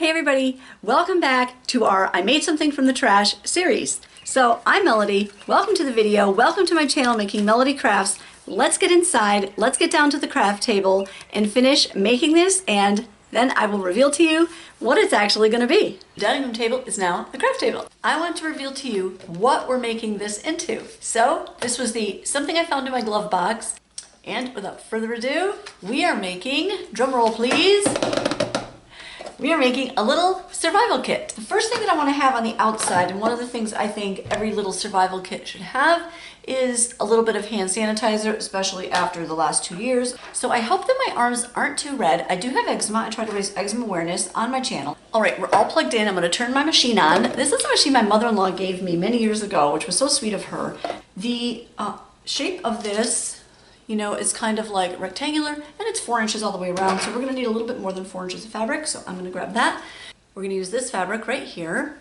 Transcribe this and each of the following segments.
Hey everybody, welcome back to our I Made Something from the Trash series. So I'm Melody, welcome to the video, welcome to my channel Making Melody Crafts. Let's get inside, let's get down to the craft table and finish making this, and then I will reveal to you what it's actually going to be. The dining room table is now the craft table. I want to reveal to you what we're making this into. So this was something I found in my glove box, and without further ado, we are making, drum roll please, we are making a little survival kit. The first thing that I want to have on the outside, and one of the things I think every little survival kit should have, is a little bit of hand sanitizer, especially after the last 2 years. So I hope that my arms aren't too red. I do have eczema. I try to raise eczema awareness on my channel. All right, we're all plugged in. I'm going to turn my machine on. This is a machine my mother-in-law gave me many years ago, which was so sweet of her. The shape of this, you know, it's kind of like rectangular, and it's 4 inches all the way around, so we're gonna need a little bit more than 4 inches of fabric, so I'm gonna grab that. We're gonna use this fabric right here.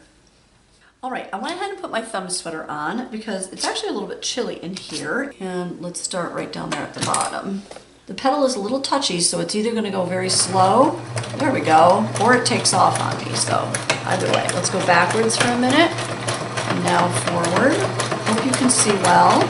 All right, I went ahead and put my thumb sweater on because it's actually a little bit chilly in here, and let's start right down there at the bottom. The pedal is a little touchy, so it's either gonna go very slow, there we go, or it takes off on me, so either way. Let's go backwards for a minute, and now forward. Hope you can see well.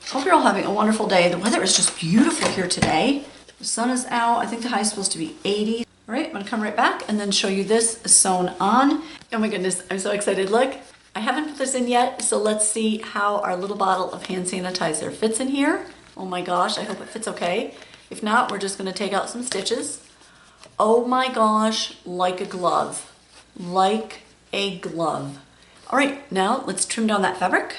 Hope you're all having a wonderful day. The weather is just beautiful here today. The sun is out. I think the high is supposed to be 80. All right, I'm gonna come right back and then show you this sewn on. Oh my goodness, I'm so excited. Look, I haven't put this in yet, so let's see how our little bottle of hand sanitizer fits in here. Oh my gosh, I hope it fits okay. If not, we're just gonna take out some stitches. Oh my gosh, like a glove. Like a glove. All right, now let's trim down that fabric.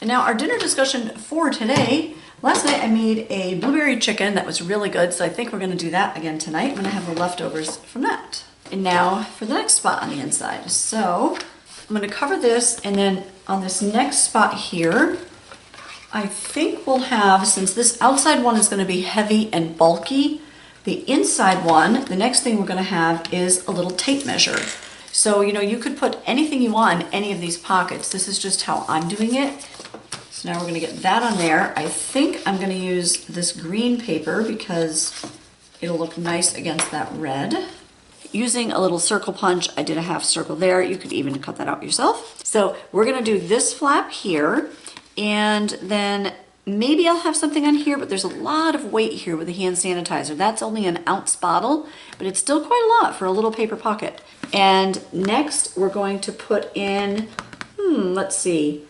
And now our dinner discussion for today. Last night I made a blueberry chicken that was really good, so I think we're gonna do that again tonight. I'm gonna have the leftovers from that. And now for the next spot on the inside. So I'm gonna cover this, and then on this next spot here, I think we'll have, since this outside one is gonna be heavy and bulky, the inside one, the next thing we're gonna have is a little tape measure. So, you know, you could put anything you want in any of these pockets. This is just how I'm doing it. So now we're gonna get that on there. I think I'm gonna use this green paper because it'll look nice against that red. Using a little circle punch, I did a half circle there. You could even cut that out yourself. So we're gonna do this flap here, and then maybe I'll have something on here, but there's a lot of weight here with the hand sanitizer. That's only an ounce bottle, but it's still quite a lot for a little paper pocket. And next we're going to put in, let's see.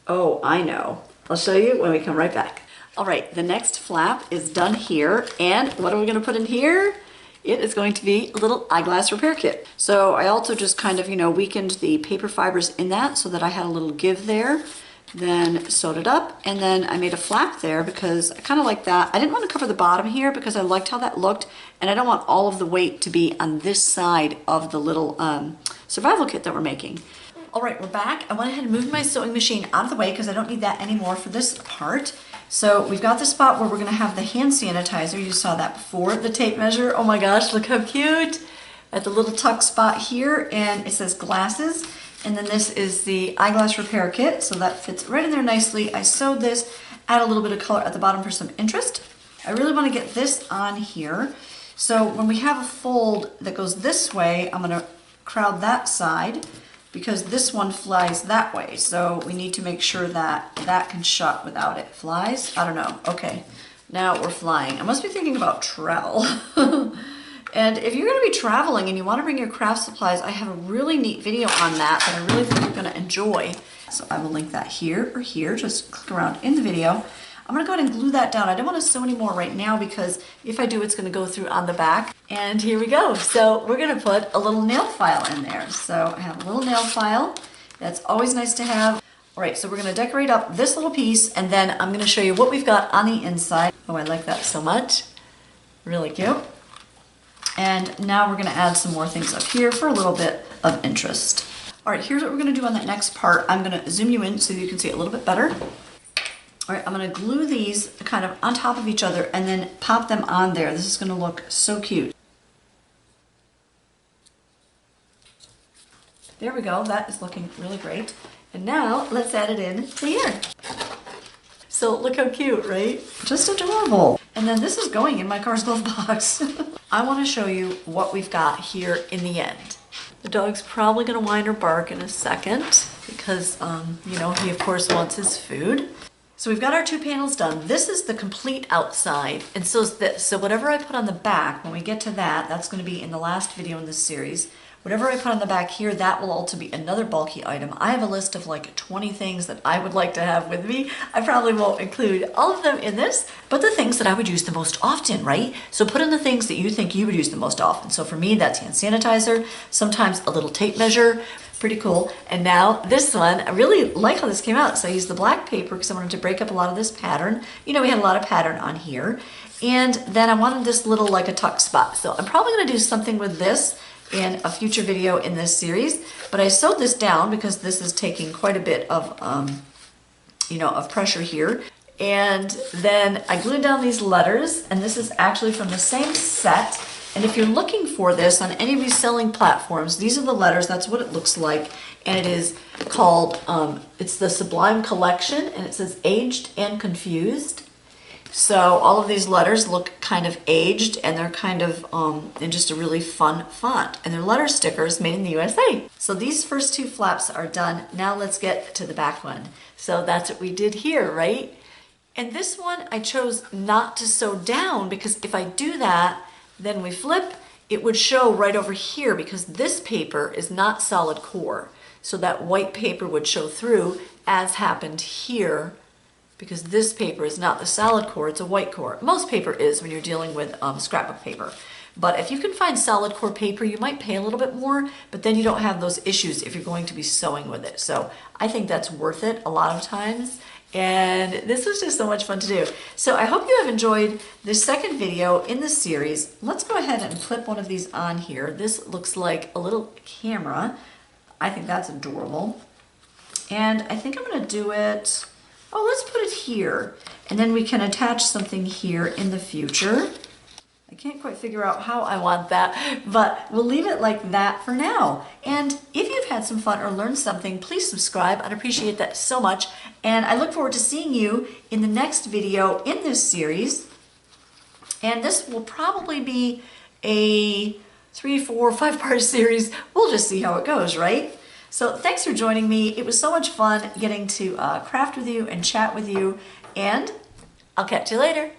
Oh, I know. I'll show you when we come right back. All right, the next flap is done here. And what are we gonna put in here? It is going to be a little eyeglass repair kit. So I also just kind of, you know, weakened the paper fibers in that so that I had a little give there. Then sewed it up, and then I made a flap there because I kind of like that. I didn't want to cover the bottom here because I liked how that looked, and I don't want all of the weight to be on this side of the little survival kit that we're making. All right, we're back. I went ahead and moved my sewing machine out of the way because I don't need that anymore for this part. So we've got the spot where we're gonna have the hand sanitizer. You saw that before, the tape measure. Oh my gosh, look how cute. At the little tuck spot here, and it says glasses. And then this is the eyeglass repair kit, so that fits right in there nicely. I sewed this, add a little bit of color at the bottom for some interest. I really wanna get this on here. So when we have a fold that goes this way, I'm gonna crowd that side, because this one flies that way. So we need to make sure that that can shut without it flies. I don't know, okay. Now we're flying. I must be thinking about travel. And if you're gonna be traveling and you wanna bring your craft supplies, I have a really neat video on that I really think you're gonna enjoy. So I will link that here or here, just click around in the video. I'm gonna go ahead and glue that down. I don't wanna sew anymore right now because if I do, it's gonna go through on the back. And here we go. So we're gonna put a little nail file in there. So I have a little nail file. That's always nice to have. All right, so we're gonna decorate up this little piece, and then I'm gonna show you what we've got on the inside. Oh, I like that so much. Really cute. And now we're gonna add some more things up here for a little bit of interest. All right, here's what we're gonna do on that next part. I'm gonna zoom you in so you can see it a little bit better. All right, I'm gonna glue these kind of on top of each other and then pop them on there. This is gonna look so cute. There we go, that is looking really great. And now let's add it in to here. So look how cute, right? Just adorable. And then this is going in my car's glove box. I want to show you what we've got here in the end. The dog's probably going to whine or bark in a second because, you know, he of course wants his food. So we've got our 2 panels done. This is the complete outside, and so is this. So whatever I put on the back, when we get to that, that's going to be in the last video in this series. Whatever I put on the back here, that will also be another bulky item. I have a list of like 20 things that I would like to have with me. I probably won't include all of them in this, but the things that I would use the most often, right? So put in the things that you think you would use the most often. So for me, that's hand sanitizer, sometimes a little tape measure. Pretty cool. And now this one, I really like how this came out. So I used the black paper because I wanted to break up a lot of this pattern. You know, we had a lot of pattern on here. And then I wanted this little like a tuck spot. So I'm probably going to do something with this in a future video in this series. But I sewed this down because this is taking quite a bit of, you know, of pressure here. And then I glued down these letters, and this is actually from the same set. And if you're looking for this on any reselling platforms, these are the letters, that's what it looks like. And it is called, it's the Sublime Collection, and it says Aged and Confused. So all of these letters look kind of aged, and they're kind of in just a really fun font. And they're letter stickers made in the USA. So these first 2 flaps are done. Now let's get to the back one. So that's what we did here, right? And this one I chose not to sew down because if I do that, then we flip, it would show right over here because this paper is not solid core. So that white paper would show through as happened here because this paper is not the solid core, it's a white core. Most paper is when you're dealing with scrapbook paper. But if you can find solid core paper, you might pay a little bit more, but then you don't have those issues if you're going to be sewing with it. So I think that's worth it a lot of times. And this was just so much fun to do. So I hope you have enjoyed this second video in the series. Let's go ahead and clip one of these on here. This looks like a little camera. I think that's adorable. And I think I'm gonna do it, oh, let's put it here. And then we can attach something here in the future. I can't quite figure out how I want that, but we'll leave it like that for now. And if you've had some fun or learned something, please subscribe. I'd appreciate that so much. And I look forward to seeing you in the next video in this series. And this will probably be a 3, 4, 5-part series. We'll just see how it goes, right? So thanks for joining me. It was so much fun getting to craft with you and chat with you. And I'll catch you later.